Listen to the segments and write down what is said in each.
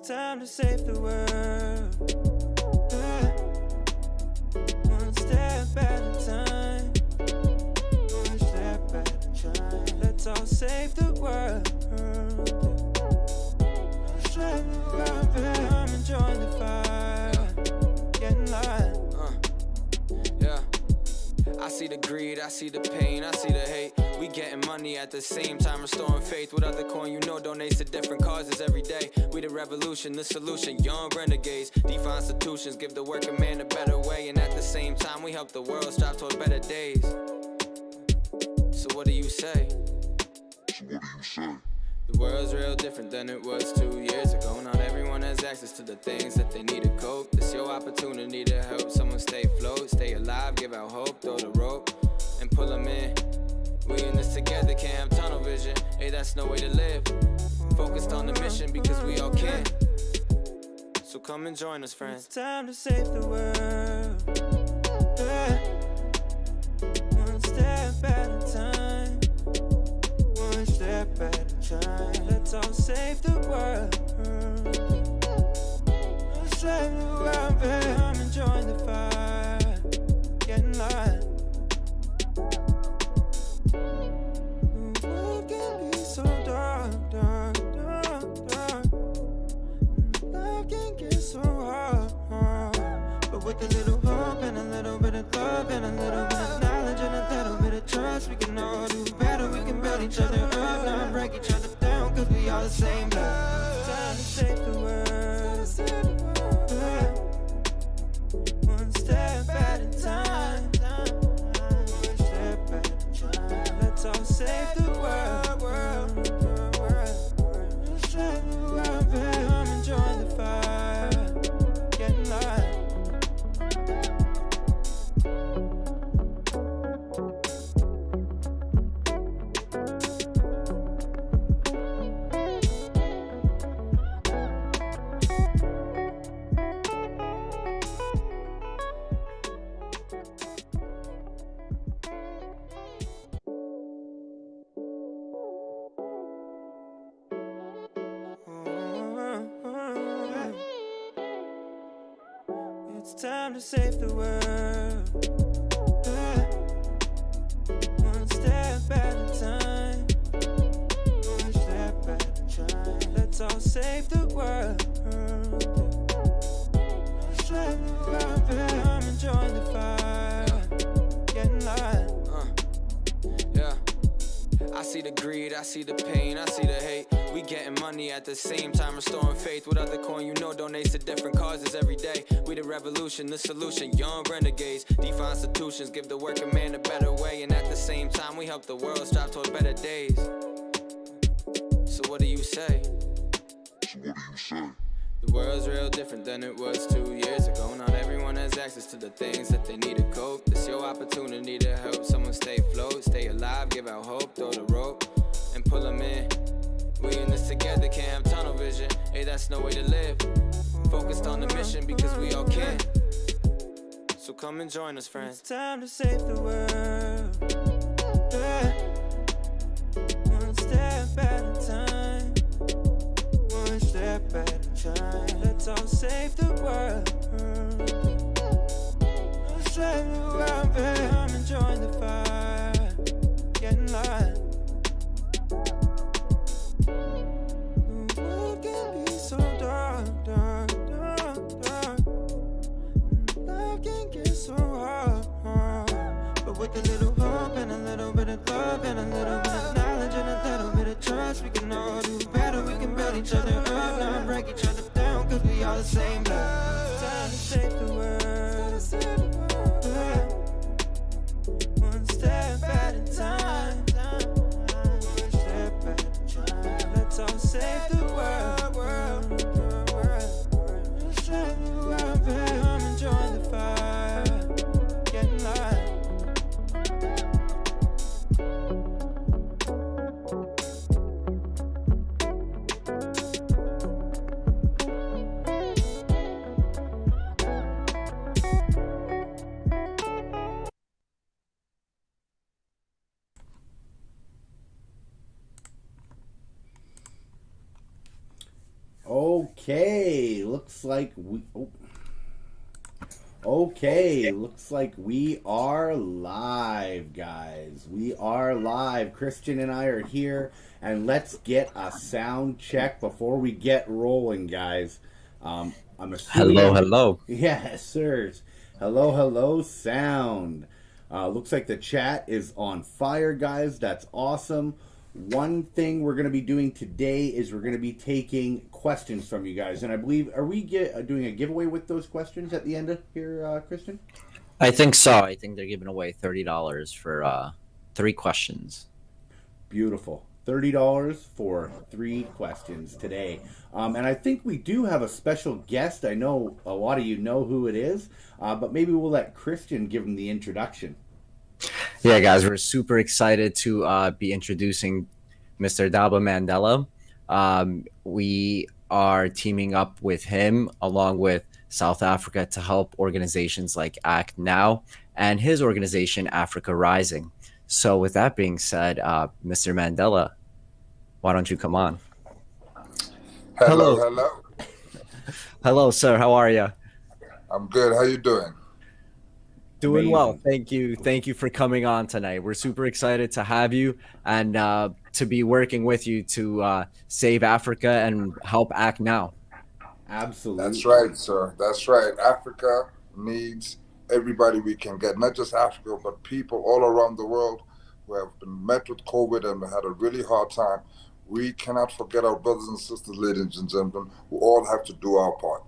time to save the world. One step at a time. One step at a time. Let's all save the world. Save the world, babe. I'm enjoying the fire. Getting light. Yeah. I see the greed, I see the pain, I see the hate. We getting money at the same time, restoring faith. With other coin, you know, donates to different causes every day. We the revolution, the solution, young renegades. DeFi institutions give the working man a better way. And at the same time, we help the world strive toward better days. So what do you say? The world's real different than it was 2 years ago. Not everyone has access to the things that they need to cope. It's your opportunity to help someone stay afloat, stay alive, give out hope, throw the rope, and pull them in. We in this together, can't have tunnel vision. Hey, that's no way to live. Focused on the mission because we all can. So come and join us, friends. It's time to save the world. One step at a time. One step at a time. Let's all save the world. Let's save the world, babe. I'm enjoying the fire. Getting light. The world can be so dark, dark, dark, dark. Love can get so hard, hard. But with a little hope and a little bit of love and a little bit of knowledge and a little bit of trust, we can all do better. We can build each other up, not break each other down, cause we all the same blood. It's time to save the world. One step at a time. One step at a time. Let's all save the world. Let's save the world, babe. I'm enjoying the fire. Getting light. It's time to save the world. One step at a time. One step at a time. Let's all save the world. Let's save the world, babe. I'm enjoying the fire. Getting light. Yeah. I see the greed, I see the pain, I see the hate. We getting money at the same time, restoring faith. With other coin, you know, donates to different causes every day. We the revolution, the solution, young renegades. DeFi institutions give the working man a better way. And at the same time, we help the world strive toward better days. So what do you say? The world's real different than it was 2 years ago. Not everyone has access to the things that they need to cope. It's your opportunity to help someone stay afloat, stay alive, give out hope, throw the rope, and pull them in. We in this together, can't have tunnel vision. Hey, that's no way to live. Focused on the mission because we all can. So come and join us, friends. It's time to save the world. One step at a time. One step at a time. Let's all save the world. Let's save the world, babe. I'm enjoying the fire. Getting light. The world can be so dark, dark, dark, dark. Love can get so hard, hard. But with a little hope and a little bit of love and a little bit of knowledge and a little bit of trust, we can all do better. We can build each other up, not break each other down, cause we all the same blood. It's time to save the world. One step at a time. One step at a time. Let's all save the world. Let's save the world, babe. I'm enjoying the fire. Getting light. Okay, looks like we are live, guys. We are live. Christian and I are here, and let's get a sound check before we get rolling, guys. I'm assuming. Hello. Yes, sir. Hello, sound. Looks like the chat is on fire, guys. That's awesome. One thing we're going to be doing today is we're going to be taking questions from you guys. And I believe, are we doing a giveaway with those questions at the end of here, Christian? I think so. I think they're giving away $30 for 3 questions. Beautiful. $30 for 3 questions today. And I think we do have a special guest. I know a lot of you know who it is, but maybe we'll let Christian give him the introduction. Yeah, guys, we're super excited to be introducing Mr. Ndaba Mandela. We are teaming up with him along with South Africa to help organizations like Act Now and his organization, Africa Rising. So with that being said, Mr. Mandela, why don't you come on? Hello. Hello, sir. How are you? I'm good. How you doing? Doing Amazing. well. Thank you. Thank you for coming on tonight. We're super excited to have you and to be working with you to save Africa and help Act Now. Absolutely. That's right, sir. That's right. Africa needs everybody we can get, not just Africa, but people all around the world who have been met with COVID and had a really hard time. We cannot forget our brothers and sisters, ladies and gentlemen, who all have to do our part.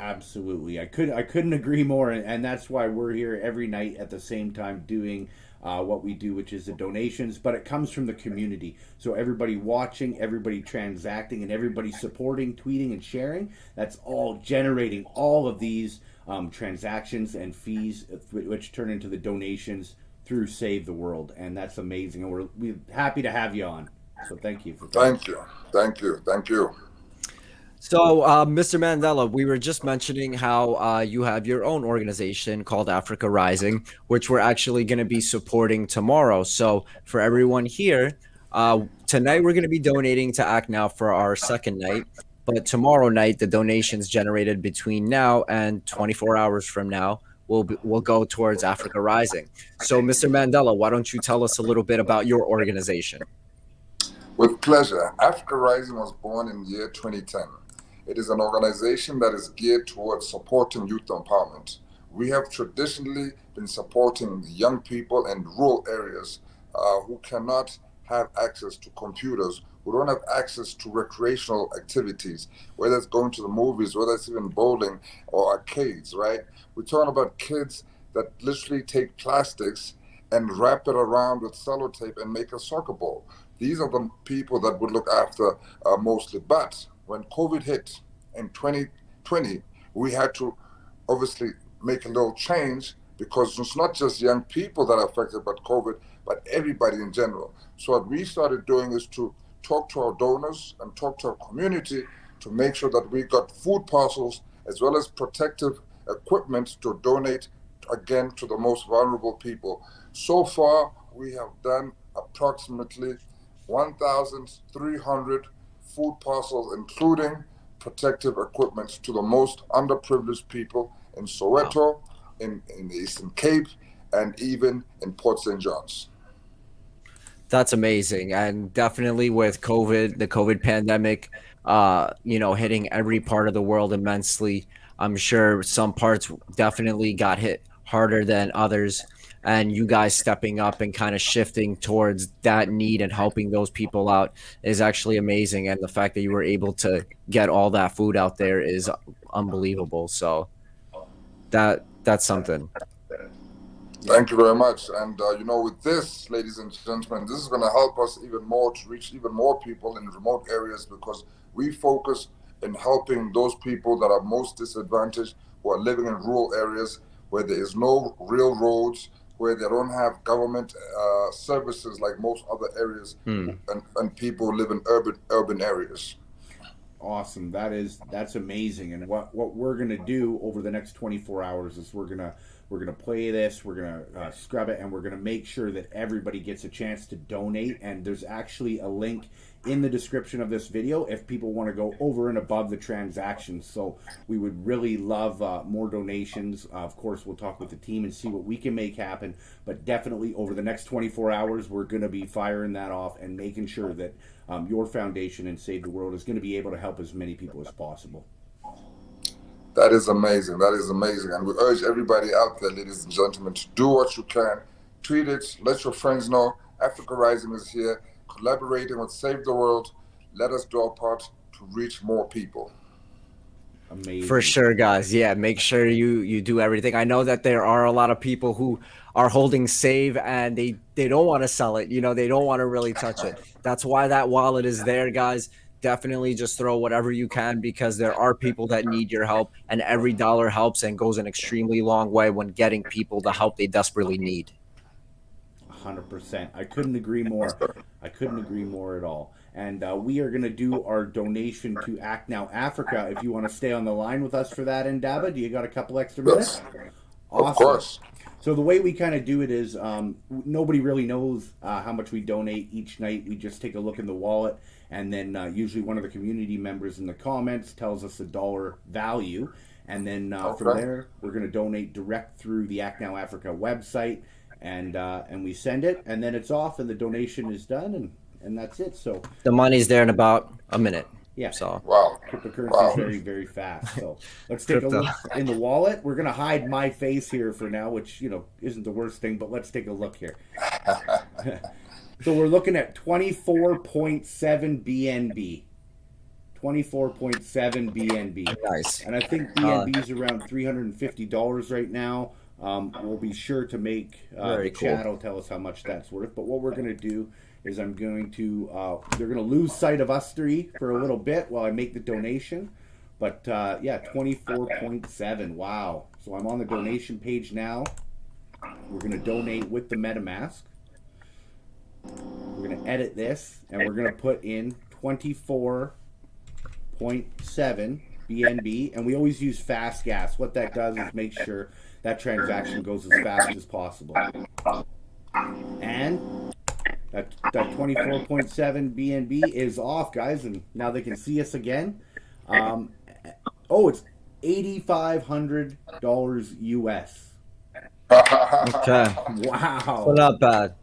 Absolutely. I couldn't agree more, and that's why we're here every night at the same time doing what we do, which is the donations, but it comes from the community. So everybody watching, everybody transacting, and everybody supporting, tweeting, and sharing, that's all generating all of these transactions and fees, which turn into the donations through Save the World, and that's amazing. And we're happy to have you on. So thank you for that. Thank you. So, Mr. Mandela, we were just mentioning how you have your own organization called Africa Rising, which we're actually going to be supporting tomorrow. So for everyone here, tonight we're going to be donating to Act Now for our second night. But tomorrow night, the donations generated between now and 24 hours from now will go towards Africa Rising. So, Mr. Mandela, why don't you tell us a little bit about your organization? With pleasure. Africa Rising was born in the year 2010. It is an organization that is geared towards supporting youth empowerment. We have traditionally been supporting young people in rural areas who cannot have access to computers, who don't have access to recreational activities, whether it's going to the movies, whether it's even bowling or arcades, right? We're talking about kids that literally take plastics and wrap it around with sellotape and make a soccer ball. These are the people that would look after mostly. But when COVID hit in 2020, we had to obviously make a little change because it's not just young people that are affected by COVID, but everybody in general. So what we started doing is to talk to our donors and talk to our community to make sure that we got food parcels as well as protective equipment to donate again to the most vulnerable people. So far, we have done approximately 1,300 food parcels, including protective equipment to the most underprivileged people in Soweto, in the Eastern Cape, and even in Port St. John's. That's amazing. And definitely with COVID, the COVID pandemic, hitting every part of the world immensely, I'm sure some parts definitely got hit harder than others. And you guys stepping up and kind of shifting towards that need and helping those people out is actually amazing. And the fact that you were able to get all that food out there is unbelievable. So that's something. Thank you very much. And, with this, ladies and gentlemen, this is going to help us even more to reach even more people in remote areas because we focus in helping those people that are most disadvantaged, who are living in rural areas where there is no real roads, where they don't have government services like most other areas, and people live in urban areas. Awesome. That's amazing. And what we're gonna do over the next 24 hours is we're We're going to play this, we're going to scrub it, and we're going to make sure that everybody gets a chance to donate. And there's actually a link in the description of this video if people want to go over and above the transactions. So we would really love more donations. Of course, we'll talk with the team and see what we can make happen. But definitely over the next 24 hours, we're going to be firing that off and making sure that your foundation and Save the World is going to be able to help as many people as possible. That is amazing. That is amazing. And we urge everybody out there, ladies and gentlemen, to do what you can. Tweet it. Let your friends know. Africa Rising is here, collaborating with Save the World. Let us do our part to reach more people. Amazing. For sure, guys. Yeah, make sure you do everything. I know that there are a lot of people who are holding Save and they don't want to sell it. You know, they don't want to really touch it. That's why that wallet is there, guys. Definitely just throw whatever you can, because there are people that need your help, and every dollar helps and goes an extremely long way when getting people the help they desperately need. 100%. I couldn't agree more. I couldn't agree more at all. And we are going to do our donation to Act Now Africa. If you want to stay on the line with us for that, Ndaba, do you got a couple extra minutes? Yes. Awesome. Of course. So the way we kind of do it is nobody really knows how much we donate each night. We just take a look in the wallet, and then usually one of the community members in the comments tells us a dollar value. And then from there, we're going to donate direct through the Act Now Africa website, and we send it, and then it's off, and the donation is done, and that's it. So The money's there in about a minute. yeah. So Wow. Cryptocurrency is very, very fast. So let's take a look in the wallet. We're going to hide my face here for now, which, you know, isn't the worst thing, but let's take a look here. So we're looking at 24.7 BNB. 24.7 BNB. nice. And I think BNB is around $350 right now. We'll be sure to make Very the cool. chat will tell us how much that's worth. But what we're going to do is I'm going to, they're going to lose sight of us three for a little bit while I make the donation. But yeah, 24.7. Wow. So I'm on the donation page now. We're going to donate with the MetaMask. We're going to edit this, and we're going to put in 24.7 BNB. And we always use fast gas. What that does is make sure that transaction goes as fast as possible. And that 24.7 BNB is off, guys, and now they can see us again. It's $8,500 US. Okay. Wow. So not bad.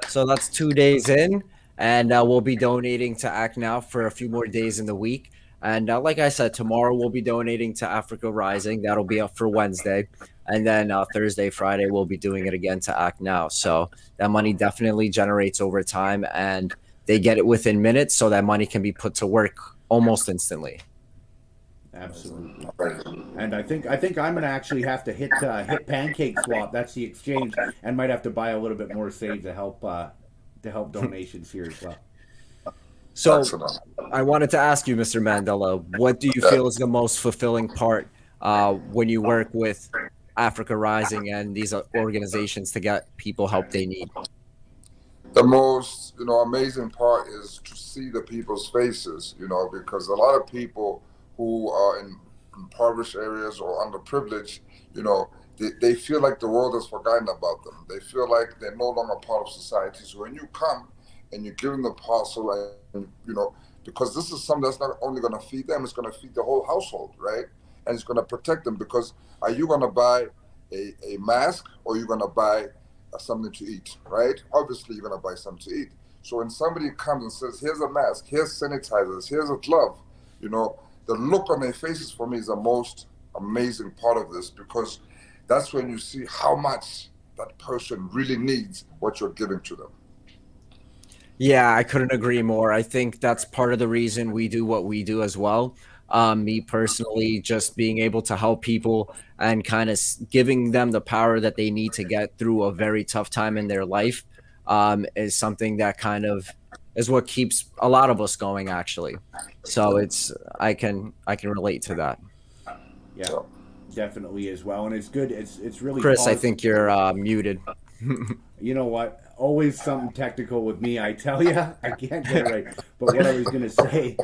So that's 2 days in, and we'll be donating to Act Now for a few more days in the week. And like I said, tomorrow we'll be donating to Africa Rising. That'll be up for Wednesday. And then Thursday, Friday, we'll be doing it again to Act Now. So that money definitely generates over time, and they get it within minutes, so that money can be put to work almost instantly. Absolutely. And I think I'm gonna actually have to hit Pancake Swap. That's the exchange, and might have to buy a little bit more Save to help donations here as well. So Excellent. I wanted to ask you, Mr. Mandela, what do you feel is the most fulfilling part when you work with Africa Rising and these organizations to get people help they need? The most, amazing part is to see the people's faces, because a lot of people who are in impoverished areas or underprivileged, they feel like the world has forgotten about them. They feel like they're no longer part of society. So when you come and you give them the parcel, and because this is something that's not only going to feed them, it's going to feed the whole household, right? And it's going to protect them, because are you going to buy a mask, or are you going to buy something to eat, right? Obviously, you're going to buy something to eat. So when somebody comes and says, here's a mask, here's sanitizers, here's a glove, the look on their faces for me is the most amazing part of this, because that's when you see how much that person really needs what you're giving to them. Yeah, I couldn't agree more. I think that's part of the reason we do what we do as well. Me personally, just being able to help people and kind of giving them the power that they need to get through a very tough time in their life is something that kind of is what keeps a lot of us going, actually. So I can relate to that. Yeah, definitely as well, and it's good. It's really Chris, I think you're muted. You know what? Always something technical with me. I tell you, I can't get it right. But what I was going to say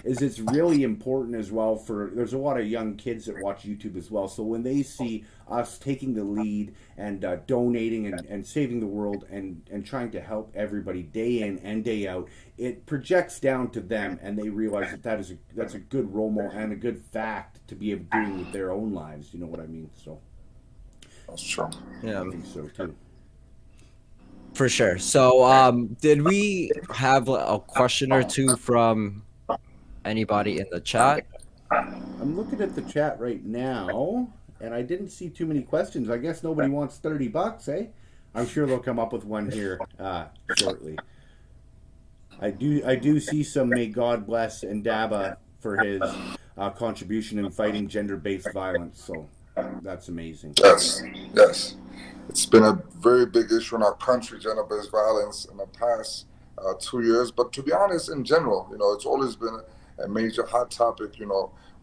is it's really important as well for, there's a lot of young kids that watch YouTube as well. So when they see us taking the lead and donating and saving the world and trying to help everybody day in and day out, it projects down to them, and they realize that's a good role model and a good fact to be able to do with their own lives. You know what I mean? So That's true. Yeah, I think so too. for sure. So, did we have a question or two from anybody in the chat? I'm looking at the chat right now, and I didn't see too many questions. I guess nobody wants $30, eh? I'm sure they'll come up with one here shortly. I do see some. May God bless Ndaba for his contribution in fighting gender-based violence. So that's amazing. Yes. It's been a very big issue in our country, gender-based violence, in the past 2 years. But to be honest, in general, it's always been a major hot topic.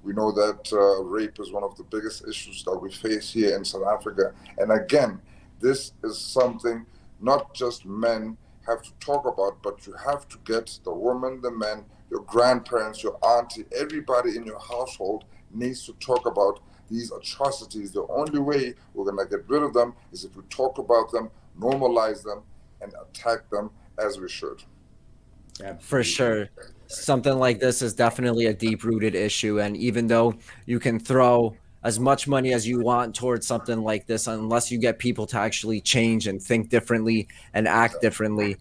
We know that rape is one of the biggest issues that we face here in South Africa. And again, this is something not just men have to talk about, but you have to get the women, the men, your grandparents, your auntie, everybody in your household needs to talk about these atrocities. The only way we're going to get rid of them is if we talk about them, normalize them, and attack them as we should. Absolutely. For sure. Something like this is definitely a deep-rooted issue, and even though you can throw as much money as you want towards something like this, unless you get people to actually change and think differently and act differently,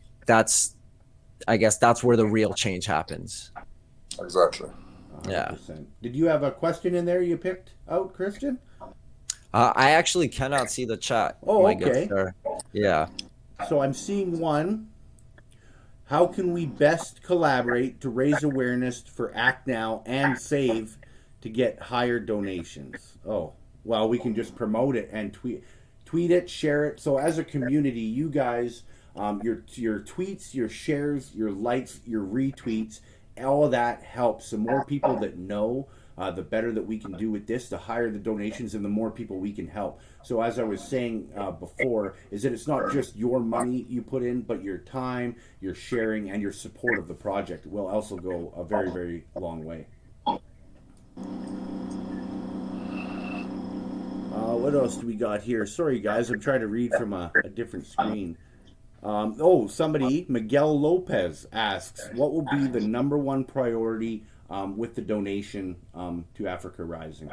I guess that's where the real change happens. Exactly. 100%. Yeah. Did you have a question in there you picked out, Christian? I actually cannot see the chat. Oh, my good okay. sir. Yeah. So I'm seeing one. How can we best collaborate to raise awareness for Act Now and Save to get higher donations? Oh, well, we can just promote it and tweet it, share it. So as a community, you guys, your tweets, your shares, your likes, your retweets, all of that helps. The more people that know, the better that we can do with this, the higher the donations and the more people we can help. So as I was saying before, is that it's not just your money you put in, but your time, your sharing, and your support of the project will also go a very, very long way. What else do we got here? Sorry, guys, I'm trying to read from a different screen. Somebody, Miguel Lopez, asks, what will be the number one priority with the donation to Africa Rising?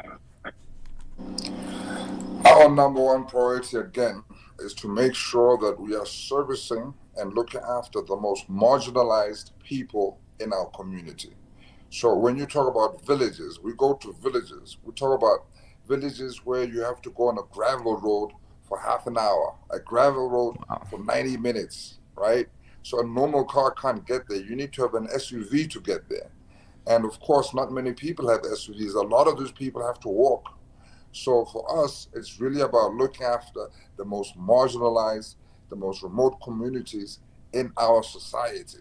Our number one priority, again, is to make sure that we are servicing and looking after the most marginalized people in our community. So when you talk about villages, we go to villages. We talk about villages where you have to go on a gravel road for half an hour, a gravel road for 90 minutes, right? So a normal car can't get there. You need to have an SUV to get there. And of course, not many people have SUVs. A lot of those people have to walk. So for us, it's really about looking after the most marginalized, the most remote communities in our society.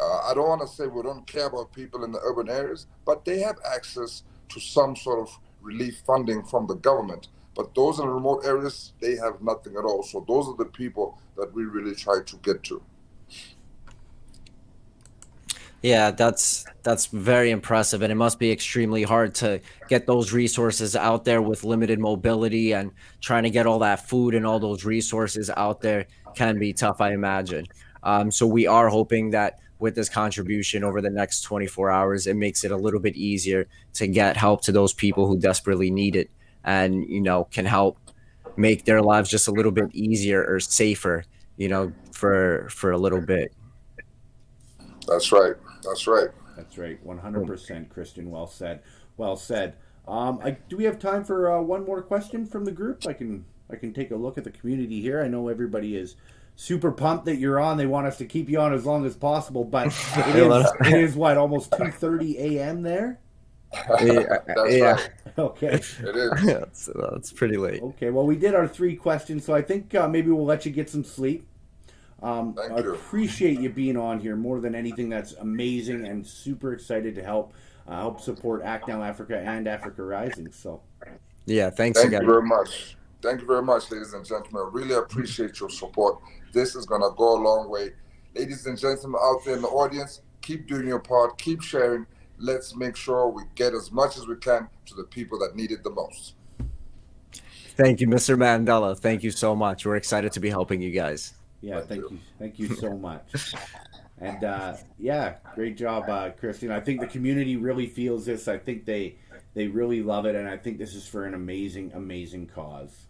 I don't want to say we don't care about people in the urban areas, but they have access to some sort of relief funding from the government. But those in the remote areas, they have nothing at all. So those are the people that we really try to get to. Yeah, that's very impressive, and it must be extremely hard to get those resources out there with limited mobility, and trying to get all that food and all those resources out there can be tough, I imagine. So we are hoping that with this contribution over the next 24 hours, it makes it a little bit easier to get help to those people who desperately need it, and can help make their lives just a little bit easier or safer, for a little bit. That's right. That's right. That's right. 100%, Christian. Well said. Well said. Do we have time for one more question from the group? I can take a look at the community here. I know everybody is super pumped that you're on. They want us to keep you on as long as possible, but it is what, almost 2:30 a.m. there? That's right. Okay. It is. That's pretty late. Okay. Well, we did our 3 questions, so I think maybe we'll let you get some sleep. I appreciate you being on here more than anything. That's amazing, and super excited to help support Act Now Africa and Africa Rising. So, yeah, thanks Thank again. you very much. Thank you very much, ladies and gentlemen. Really appreciate your support. This is going to go a long way. Ladies and gentlemen out there in the audience, keep doing your part, keep sharing. Let's make sure we get as much as we can to the people that need it the most. Thank you, Mr. Mandela. Thank you so much. We're excited to be helping you guys. Yeah, thank you. Thank you so much. And yeah, great job, Christian. I think the community really feels this. I think they really love it, and I think this is for an amazing, amazing cause.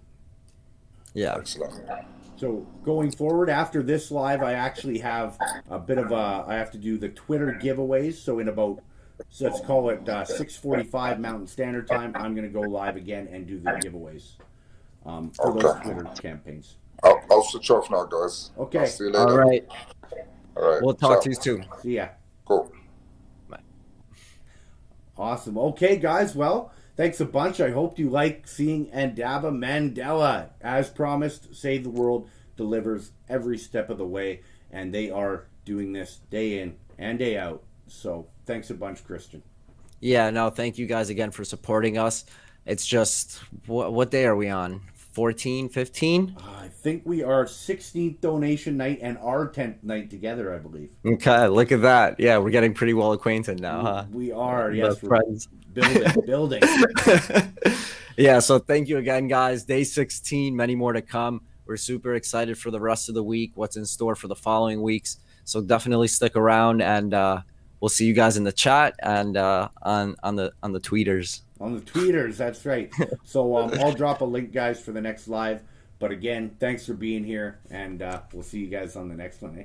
Yeah. Excellent. So going forward after this live, I actually have a bit of I have to do the Twitter giveaways. So in about, let's call it 6:45 Mountain Standard Time, I'm going to go live again and do the giveaways for those Twitter campaigns. I'll switch off now, guys. Okay. I'll see you later. All right. All right. We'll talk Ciao. to you soon. See ya. Cool. Awesome. Okay, guys. Well, thanks a bunch. I hope you like seeing Ndaba Mandela. As promised, Save the World delivers every step of the way, and they are doing this day in and day out. So thanks a bunch, Christian. Yeah, no, thank you guys again for supporting us. It's just, what day are we on? 14, 15? I think we are 16th donation night and our 10th night together, I believe. Okay, look at that. Yeah, we're getting pretty well acquainted now, huh? We are, yes. We're friends. Building. Yeah, so thank you again, guys. Day 16, many more to come. We're super excited for the rest of the week, what's in store for the following weeks. So definitely stick around, and we'll see you guys in the chat and on the tweeters. On the tweeters, that's right. So I'll drop a link, guys, for the next live. But again, thanks for being here, and we'll see you guys on the next one. Eh?